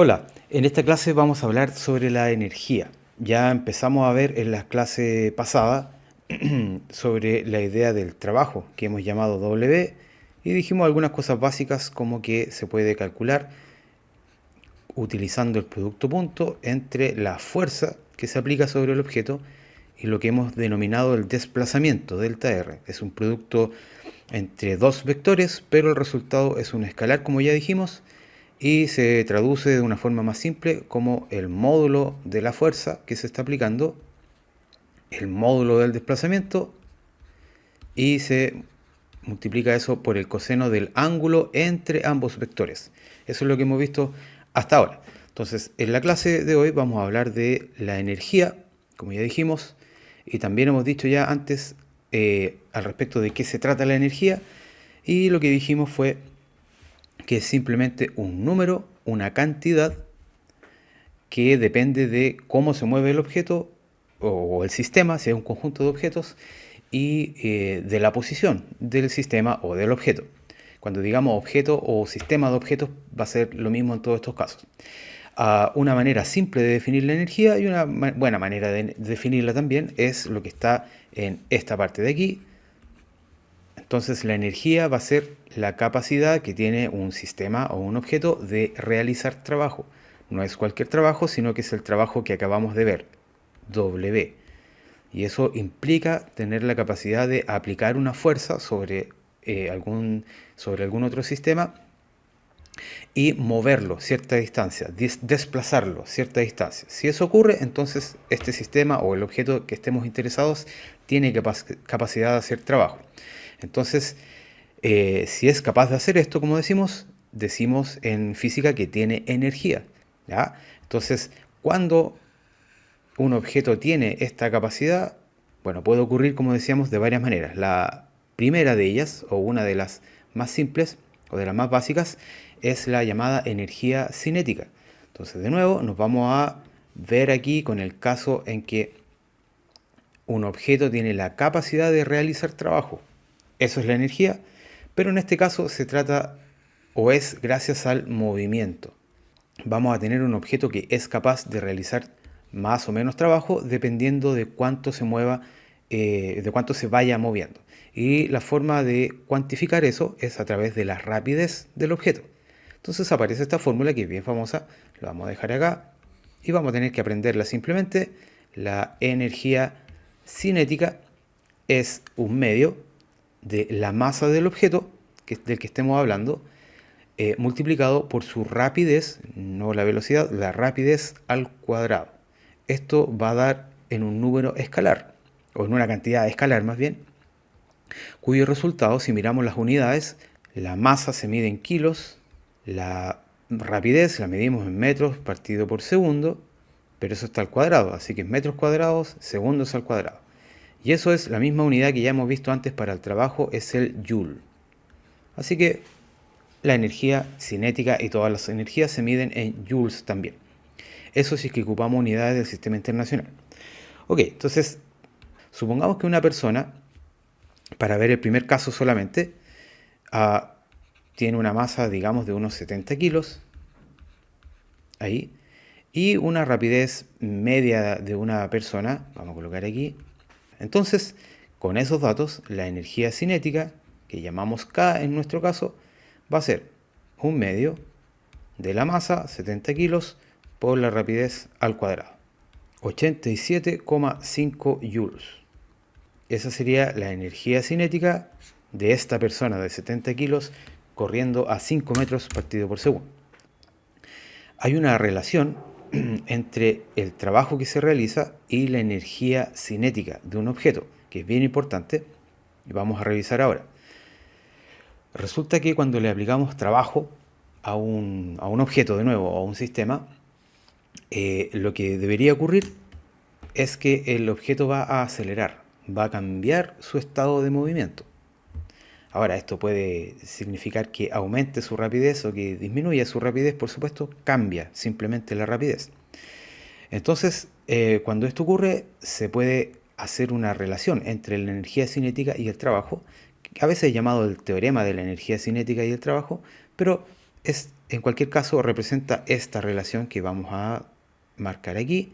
Hola, en esta clase vamos a hablar sobre la energía. Ya empezamos a ver en la clase pasada sobre la idea del trabajo que hemos llamado W y dijimos algunas cosas básicas como que se puede calcular utilizando el producto punto entre la fuerza que se aplica sobre el objeto y lo que hemos denominado el desplazamiento, delta R. Es un producto entre dos vectores, pero el resultado es un escalar, como ya dijimos, y se traduce de una forma más simple como el módulo de la fuerza que se está aplicando, el módulo del desplazamiento, y se multiplica eso por el coseno del ángulo entre ambos vectores. Eso es lo que hemos visto hasta ahora. Entonces, en la clase de hoy vamos a hablar de la energía, como ya dijimos, y también hemos dicho ya antes al respecto de qué se trata la energía, y lo que dijimos fue que es simplemente un número, una cantidad que depende de cómo se mueve el objeto o el sistema, si es un conjunto de objetos, y de la posición del sistema o del objeto. Cuando digamos objeto o sistema de objetos va a ser lo mismo en todos estos casos. Una manera simple de definir la energía y una buena manera de definirla también es lo que está en esta parte de aquí. Entonces la energía va a ser la capacidad que tiene un sistema o un objeto de realizar trabajo. No es cualquier trabajo, sino que es el trabajo que acabamos de ver, W. Y eso implica tener la capacidad de aplicar una fuerza sobre algún otro sistema y moverlo cierta distancia, desplazarlo cierta distancia. Si eso ocurre, entonces este sistema o el objeto que estemos interesados tiene capacidad de hacer trabajo. Entonces, si es capaz de hacer esto, como decimos en física que tiene energía. ¿Ya? Entonces, cuando un objeto tiene esta capacidad, bueno, puede ocurrir, como decíamos, de varias maneras. La primera de ellas, o una de las más simples, o de las más básicas, es la llamada energía cinética. Entonces, de nuevo, nos vamos a ver aquí con el caso en que un objeto tiene la capacidad de realizar trabajo. Eso es la energía, pero en este caso se trata o es gracias al movimiento. Vamos a tener un objeto que es capaz de realizar más o menos trabajo dependiendo de cuánto se mueva, de cuánto se vaya moviendo. Y la forma de cuantificar eso es a través de la rapidez del objeto. Entonces aparece esta fórmula que es bien famosa, la vamos a dejar acá y vamos a tener que aprenderla simplemente. La energía cinética es un medio de la masa del objeto del que estemos hablando, multiplicado por su rapidez, no la velocidad, la rapidez al cuadrado. Esto va a dar en un número escalar, o en una cantidad escalar más bien, cuyo resultado, si miramos las unidades, la masa se mide en kilos, la rapidez la medimos en metros partido por segundo, pero eso está al cuadrado, así que metros cuadrados, segundos al cuadrado. Y eso es la misma unidad que ya hemos visto antes para el trabajo, es el joule. Así que la energía cinética y todas las energías se miden en joules también. Eso sí es que ocupamos unidades del sistema internacional. Ok, entonces, supongamos que una persona, para ver el primer caso solamente, uh, tiene una masa, digamos, de unos 70 kilos, ahí, y una rapidez media de una persona, vamos a colocar aquí. Entonces, con esos datos, la energía cinética, que llamamos K en nuestro caso, va a ser un medio de la masa, 70 kilos, por la rapidez al cuadrado, 87,5 joules. Esa sería la energía cinética de esta persona de 70 kilos corriendo a 5 metros partido por segundo. Hay una relación entre el trabajo que se realiza y la energía cinética de un objeto, que es bien importante, y vamos a revisar ahora. Resulta que cuando le aplicamos trabajo a un objeto de nuevo, o a un sistema, lo que debería ocurrir es que el objeto va a acelerar, va a cambiar su estado de movimiento. Ahora, esto puede significar que aumente su rapidez o que disminuya su rapidez, por supuesto, cambia simplemente la rapidez. Entonces, cuando esto ocurre, se puede hacer una relación entre la energía cinética y el trabajo, a veces llamado el teorema de la energía cinética y el trabajo, pero En cualquier caso, representa esta relación que vamos a marcar aquí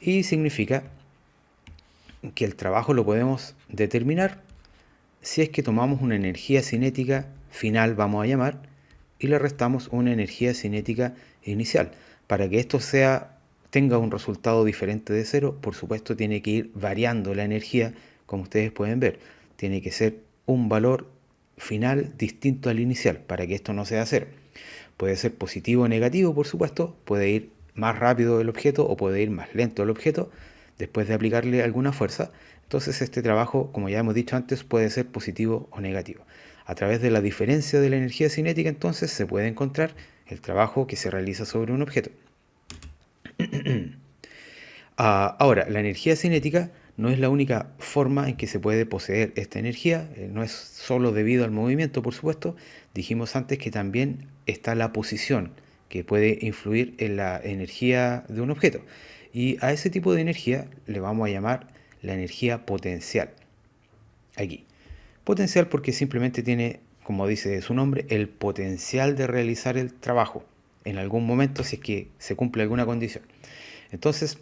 y significa que el trabajo lo podemos determinar si es que tomamos una energía cinética final, vamos a llamar, y le restamos una energía cinética inicial. Para que esto tenga un resultado diferente de cero, por supuesto tiene que ir variando la energía, como ustedes pueden ver. Tiene que ser un valor final distinto al inicial, para que esto no sea cero. Puede ser positivo o negativo, por supuesto, puede ir más rápido el objeto o puede ir más lento el objeto después de aplicarle alguna fuerza. Entonces este trabajo, como ya hemos dicho antes, puede ser positivo o negativo. A través de la diferencia de la energía cinética, entonces, se puede encontrar el trabajo que se realiza sobre un objeto. Ahora, la energía cinética no es la única forma en que se puede poseer esta energía, no es solo debido al movimiento, por supuesto. Dijimos antes que también está la posición, que puede influir en la energía de un objeto. Y a ese tipo de energía le vamos a llamar la energía potencial. Aquí. Potencial porque simplemente tiene, como dice su nombre, el potencial de realizar el trabajo en algún momento si es que se cumple alguna condición. Entonces,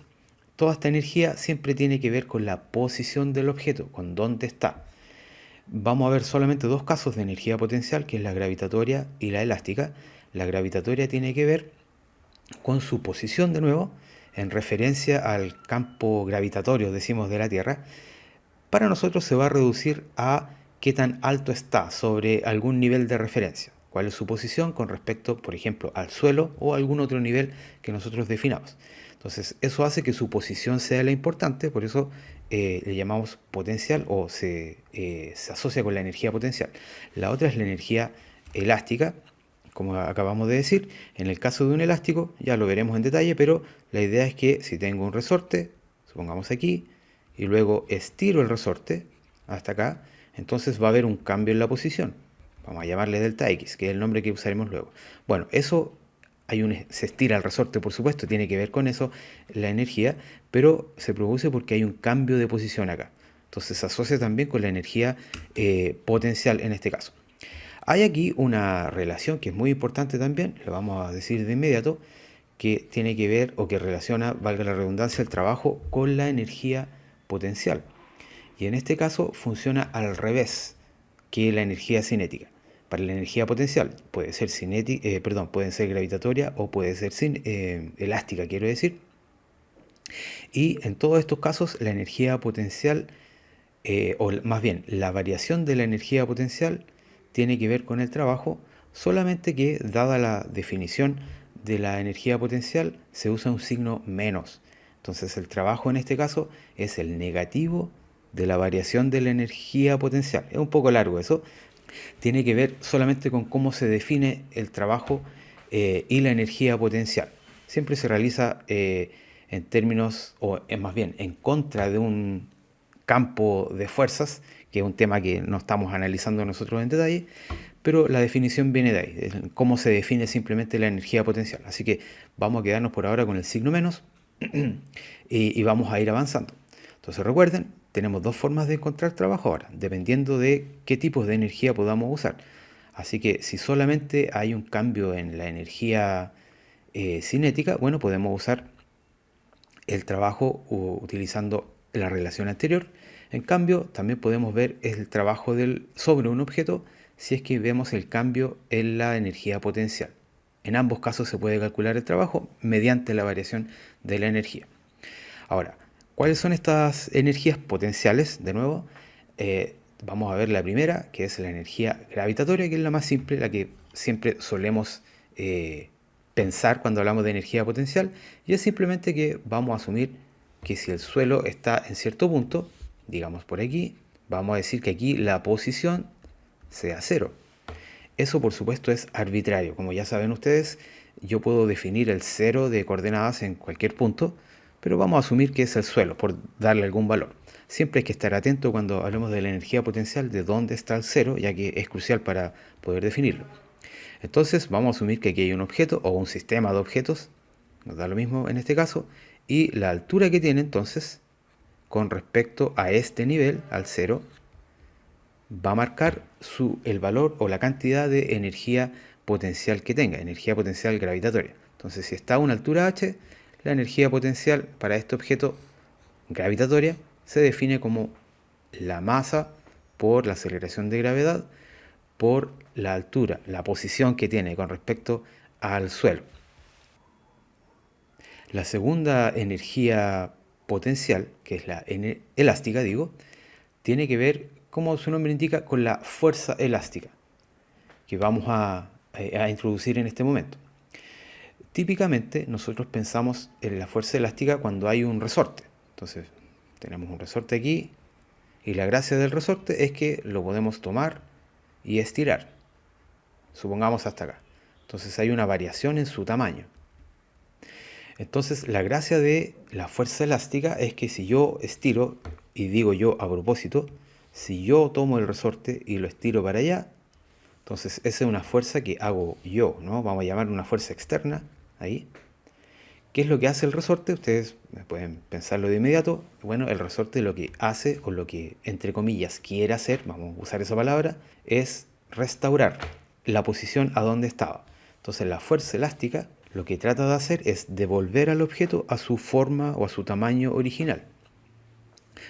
toda esta energía siempre tiene que ver con la posición del objeto, con dónde está. Vamos a ver solamente dos casos de energía potencial, que es la gravitatoria y la elástica. La gravitatoria tiene que ver con su posición de nuevo, en referencia al campo gravitatorio, decimos, de la Tierra. Para nosotros se va a reducir a qué tan alto está sobre algún nivel de referencia. Cuál es su posición con respecto, por ejemplo, al suelo o algún otro nivel que nosotros definamos. Entonces, eso hace que su posición sea la importante, por eso le llamamos potencial o se asocia con la energía potencial. La otra es la energía elástica, como acabamos de decir. En el caso de un elástico, ya lo veremos en detalle, pero la idea es que si tengo un resorte, supongamos aquí, y luego estiro el resorte hasta acá, entonces va a haber un cambio en la posición. Vamos a llamarle delta X, que es el nombre que usaremos luego. Bueno, eso se estira el resorte, por supuesto, tiene que ver con eso la energía, pero se produce porque hay un cambio de posición acá. Entonces se asocia también con la energía potencial en este caso. Hay aquí una relación que es muy importante también, lo vamos a decir de inmediato, que tiene que ver o que relaciona, valga la redundancia, el trabajo con la energía potencial. Y en este caso funciona al revés que la energía cinética. Para la energía potencial puede ser puede ser gravitatoria o puede ser elástica, quiero decir. Y en todos estos casos la energía potencial, o más bien la variación de la energía potencial, tiene que ver con el trabajo, solamente que dada la definición de la energía potencial se usa un signo menos. Entonces el trabajo en este caso es el negativo de la variación de la energía potencial. Es un poco largo eso. Tiene que ver solamente con cómo se define el trabajo y la energía potencial. Siempre se realiza en términos, o más bien en contra de un campo de fuerzas, que es un tema que no estamos analizando nosotros en detalle, pero la definición viene de ahí, cómo se define simplemente la energía potencial. Así que vamos a quedarnos por ahora con el signo menos y vamos a ir avanzando. Entonces recuerden, tenemos dos formas de encontrar trabajo ahora, dependiendo de qué tipos de energía podamos usar. Así que si solamente hay un cambio en la energía cinética, bueno, podemos usar el trabajo utilizando la relación anterior. En cambio, también podemos ver el trabajo sobre un objeto si es que vemos el cambio en la energía potencial. En ambos casos se puede calcular el trabajo mediante la variación de la energía. Ahora, ¿cuáles son estas energías potenciales? De nuevo, vamos a ver la primera, que es la energía gravitatoria, que es la más simple, la que siempre solemos pensar cuando hablamos de energía potencial, y es simplemente que vamos a asumir que si el suelo está en cierto punto, digamos por aquí, vamos a decir que aquí la posición sea cero. Eso por supuesto es arbitrario. Como ya saben ustedes, yo puedo definir el cero de coordenadas en cualquier punto, pero vamos a asumir que es el suelo por darle algún valor. Siempre hay que estar atento cuando hablemos de la energía potencial de dónde está el cero, ya que es crucial para poder definirlo. Entonces vamos a asumir que aquí hay un objeto o un sistema de objetos, nos da lo mismo en este caso, y la altura que tiene entonces con respecto a este nivel, al cero, va a marcar el valor o la cantidad de energía potencial que tenga, energía potencial gravitatoria. Entonces, si está a una altura h, la energía potencial para este objeto gravitatoria se define como la masa por la aceleración de gravedad por la altura, la posición que tiene con respecto al suelo. La segunda energía potencial, que es la elástica, tiene que ver, como su nombre indica, con la fuerza elástica que vamos a introducir en este momento. Típicamente nosotros pensamos en la fuerza elástica cuando hay un resorte. Entonces tenemos un resorte aquí y la gracia del resorte es que lo podemos tomar y estirar. Supongamos hasta acá. Entonces hay una variación en su tamaño. Entonces la gracia de la fuerza elástica es que si yo estiro, y digo yo a propósito, si yo tomo el resorte y lo estiro para allá, entonces esa es una fuerza que hago yo, ¿no? Vamos a llamar una fuerza externa, ahí. ¿Qué es lo que hace el resorte? Ustedes pueden pensarlo de inmediato. Bueno, el resorte lo que hace, o lo que entre comillas quiere hacer, vamos a usar esa palabra, es restaurar la posición a donde estaba. Entonces la fuerza elástica lo que trata de hacer es devolver al objeto a su forma o a su tamaño original.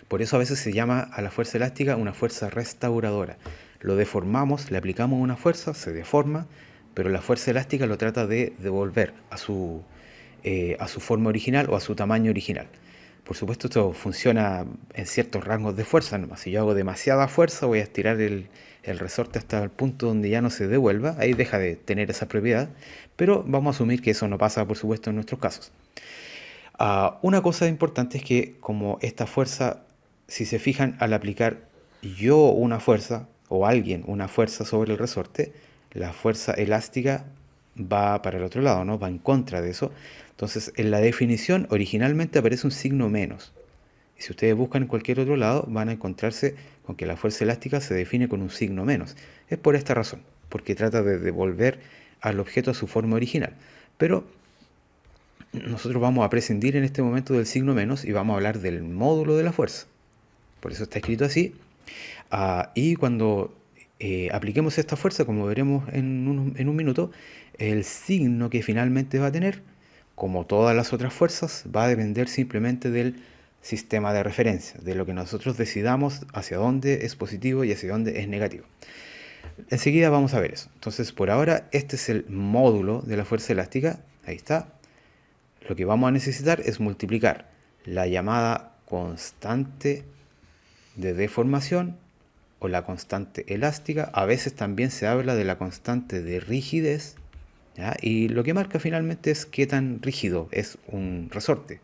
Por eso a veces se llama a la fuerza elástica una fuerza restauradora. Lo deformamos, le aplicamos una fuerza, se deforma, pero la fuerza elástica lo trata de devolver a su forma original o a su tamaño original. Por supuesto, esto funciona en ciertos rangos de fuerza, ¿no? Si yo hago demasiada fuerza, voy a estirar el resorte hasta el punto donde ya no se devuelva, ahí deja de tener esa propiedad, pero vamos a asumir que eso no pasa, por supuesto, en nuestros casos. Una cosa importante es que como esta fuerza, si se fijan, al aplicar yo una fuerza o alguien una fuerza sobre el resorte, la fuerza elástica va para el otro lado, ¿no? Va en contra de eso. Entonces, en la definición originalmente aparece un signo menos. Y si ustedes buscan en cualquier otro lado, van a encontrarse con que la fuerza elástica se define con un signo menos. Es por esta razón, porque trata de devolver al objeto a su forma original. Pero nosotros vamos a prescindir en este momento del signo menos y vamos a hablar del módulo de la fuerza. Por eso está escrito así. Y cuando apliquemos esta fuerza, como veremos en un minuto, el signo que finalmente va a tener, como todas las otras fuerzas, va a depender simplemente del sistema de referencia, de lo que nosotros decidamos hacia dónde es positivo y hacia dónde es negativo. Enseguida vamos a ver eso. Entonces, por ahora, este es el módulo de la fuerza elástica. Ahí está. Lo que vamos a necesitar es multiplicar la llamada constante de deformación o la constante elástica. A veces también se habla de la constante de rigidez, ¿ya? Y lo que marca finalmente es qué tan rígido es un resorte,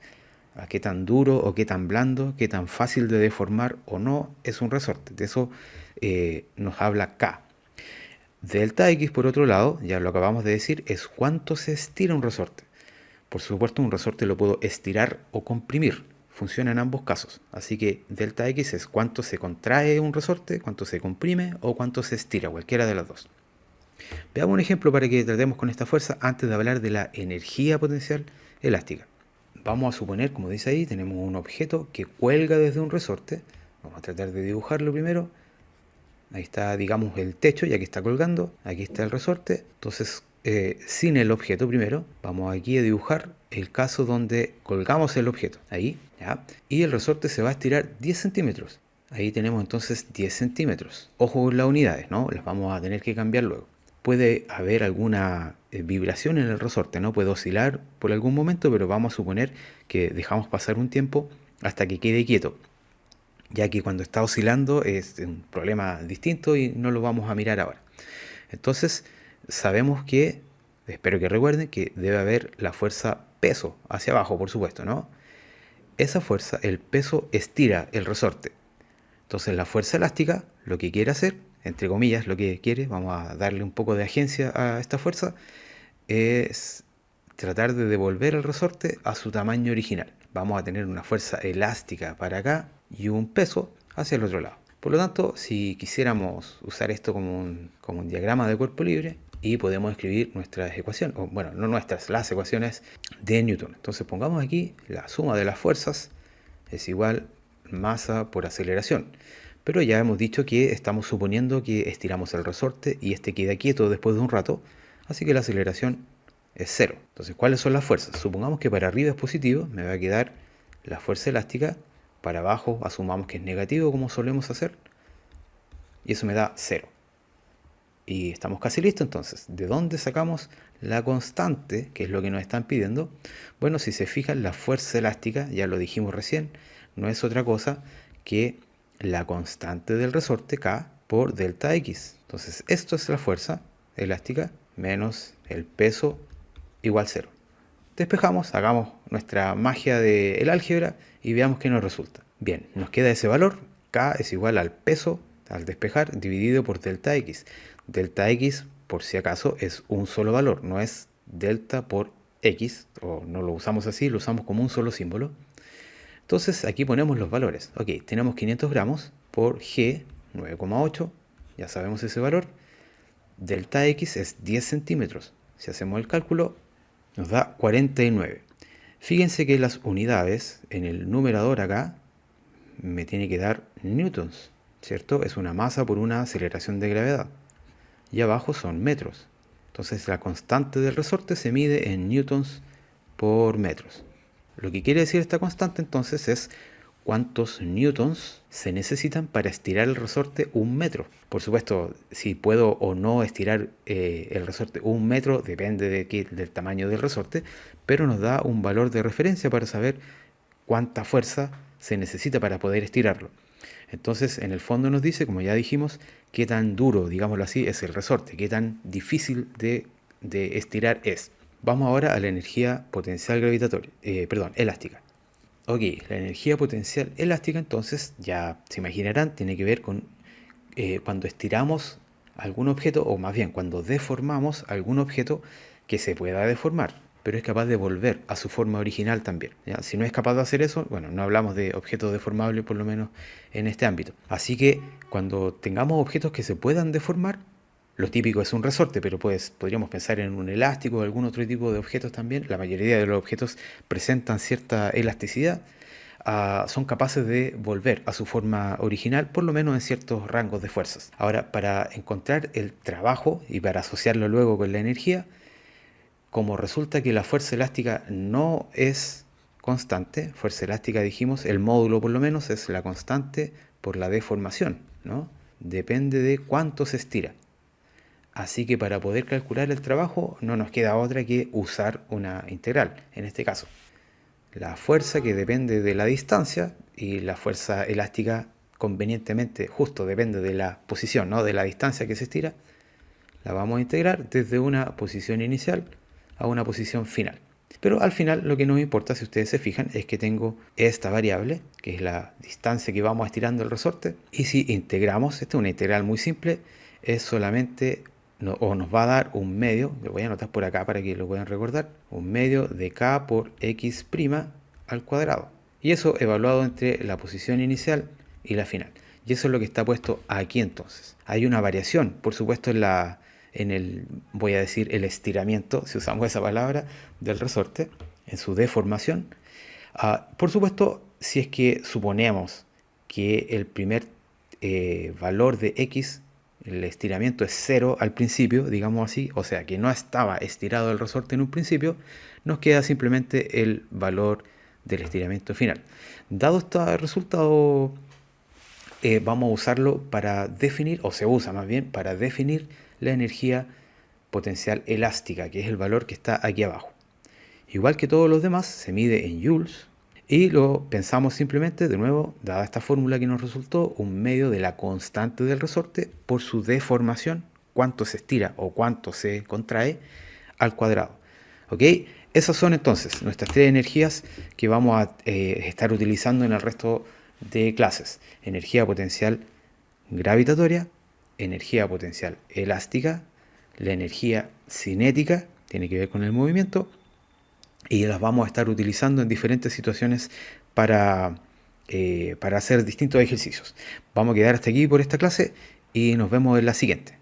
a qué tan duro o qué tan blando, qué tan fácil de deformar o no es un resorte. De eso nos habla K. Delta X, por otro lado, ya lo acabamos de decir, es cuánto se estira un resorte. Por supuesto, un resorte lo puedo estirar o comprimir. Funciona en ambos casos. Así que delta X es cuánto se contrae un resorte, cuánto se comprime o cuánto se estira, cualquiera de las dos. Veamos un ejemplo para que tratemos con esta fuerza antes de hablar de la energía potencial elástica. Vamos a suponer, como dice ahí, tenemos un objeto que cuelga desde un resorte. Vamos a tratar de dibujarlo primero. Ahí está, digamos, el techo, ya que está colgando. Aquí está el resorte. Entonces, sin el objeto primero, vamos aquí a dibujar el caso donde colgamos el objeto. Ahí, ¿ya? Y el resorte se va a estirar 10 centímetros. Ahí tenemos entonces 10 centímetros. Ojo con las unidades, ¿no? Las vamos a tener que cambiar luego. Puede haber alguna vibración en el resorte, ¿no? Puede oscilar por algún momento, pero vamos a suponer que dejamos pasar un tiempo hasta que quede quieto, ya que cuando está oscilando es un problema distinto y no lo vamos a mirar ahora. Entonces, sabemos que, espero que recuerden, que debe haber la fuerza peso hacia abajo, por supuesto, ¿no? Esa fuerza, el peso, estira el resorte. Entonces, la fuerza elástica lo que quiere hacer, entre comillas, lo que quiere, vamos a darle un poco de agencia a esta fuerza, es tratar de devolver el resorte a su tamaño original. Vamos a tener una fuerza elástica para acá y un peso hacia el otro lado. Por lo tanto, si quisiéramos usar esto como un diagrama de cuerpo libre, y podemos escribir nuestras ecuaciones, o bueno, no nuestras, las ecuaciones de Newton. Entonces pongamos aquí la suma de las fuerzas es igual masa por aceleración. Pero ya hemos dicho que estamos suponiendo que estiramos el resorte y este queda quieto después de un rato. Así que la aceleración es cero. Entonces, ¿cuáles son las fuerzas? Supongamos que para arriba es positivo, me va a quedar la fuerza elástica. Para abajo asumamos que es negativo, como solemos hacer, y eso me da cero. Y estamos casi listos. Entonces, ¿de dónde sacamos la constante, que es lo que nos están pidiendo? Bueno, si se fijan, la fuerza elástica, ya lo dijimos recién, no es otra cosa que la constante del resorte K por delta X. Entonces, esto es la fuerza elástica menos el peso igual cero. Despejamos, hagamos nuestra magia del álgebra y veamos qué nos resulta. Bien, nos queda ese valor, K es igual al peso al despejar dividido por delta X. Delta X, por si acaso, es un solo valor, no es delta por X, o no lo usamos así, lo usamos como un solo símbolo. Entonces aquí ponemos los valores. Ok, tenemos 500 gramos por G, 9,8, ya sabemos ese valor. Delta X es 10 centímetros. Si hacemos el cálculo, nos da 49. Fíjense que las unidades en el numerador acá me tiene que dar newtons, ¿cierto? Es una masa por una aceleración de gravedad. Y abajo son metros. Entonces la constante del resorte se mide en newtons por metros. Lo que quiere decir esta constante entonces es cuántos newtons se necesitan para estirar el resorte 1 metro. Por supuesto, si puedo o no estirar el resorte 1 metro depende del tamaño del resorte, pero nos da un valor de referencia para saber cuánta fuerza se necesita para poder estirarlo. Entonces, en el fondo nos dice, como ya dijimos, qué tan duro, digámoslo así, es el resorte, qué tan difícil de estirar es. Vamos ahora a la energía potencial gravitatoria, elástica. Ok, la energía potencial elástica entonces, ya se imaginarán, tiene que ver con cuando estiramos algún objeto, o más bien cuando deformamos algún objeto que se pueda deformar, pero es capaz de volver a su forma original también. ¿Ya? Si no es capaz de hacer eso, bueno, no hablamos de objetos deformables por lo menos en este ámbito. Así que cuando tengamos objetos que se puedan deformar, lo típico es un resorte, pero pues podríamos pensar en un elástico o algún otro tipo de objetos también. La mayoría de los objetos presentan cierta elasticidad. Son capaces de volver a su forma original, por lo menos en ciertos rangos de fuerzas. Ahora, para encontrar el trabajo y para asociarlo luego con la energía, como resulta que la fuerza elástica no es constante, fuerza elástica dijimos, el módulo por lo menos es la constante por la deformación, ¿no? Depende de cuánto se estira. Así que para poder calcular el trabajo no nos queda otra que usar una integral, en este caso. La fuerza que depende de la distancia y la fuerza elástica convenientemente justo depende de la posición, ¿no? De la distancia que se estira, la vamos a integrar desde una posición inicial a una posición final. Pero al final lo que nos importa, si ustedes se fijan, es que tengo esta variable, que es la distancia que vamos estirando el resorte, y si integramos, esta es una integral muy simple, es solamente, o nos va a dar un medio, lo voy a anotar por acá para que lo puedan recordar, un medio de k por x' al cuadrado. Y eso evaluado entre la posición inicial y la final. Y eso es lo que está puesto aquí entonces. Hay una variación, por supuesto, voy a decir, el estiramiento, si usamos esa palabra, del resorte, en su deformación. Por supuesto, si es que suponemos que el primer valor de x, el estiramiento es 0 al principio, digamos así, o sea que no estaba estirado el resorte en un principio, nos queda simplemente el valor del estiramiento final. Dado este resultado, vamos a usarlo para definir, o se usa más bien, para definir la energía potencial elástica, que es el valor que está aquí abajo. Igual que todos los demás, se mide en joules y lo pensamos simplemente, de nuevo, dada esta fórmula que nos resultó, un medio de la constante del resorte por su deformación, cuánto se estira o cuánto se contrae al cuadrado. ¿Ok? Esas son entonces nuestras tres energías que vamos a estar utilizando en el resto de clases. Energía potencial gravitatoria, energía potencial elástica, la energía cinética, tiene que ver con el movimiento, y las vamos a estar utilizando en diferentes situaciones para hacer distintos ejercicios. Vamos a quedar hasta aquí por esta clase y nos vemos en la siguiente.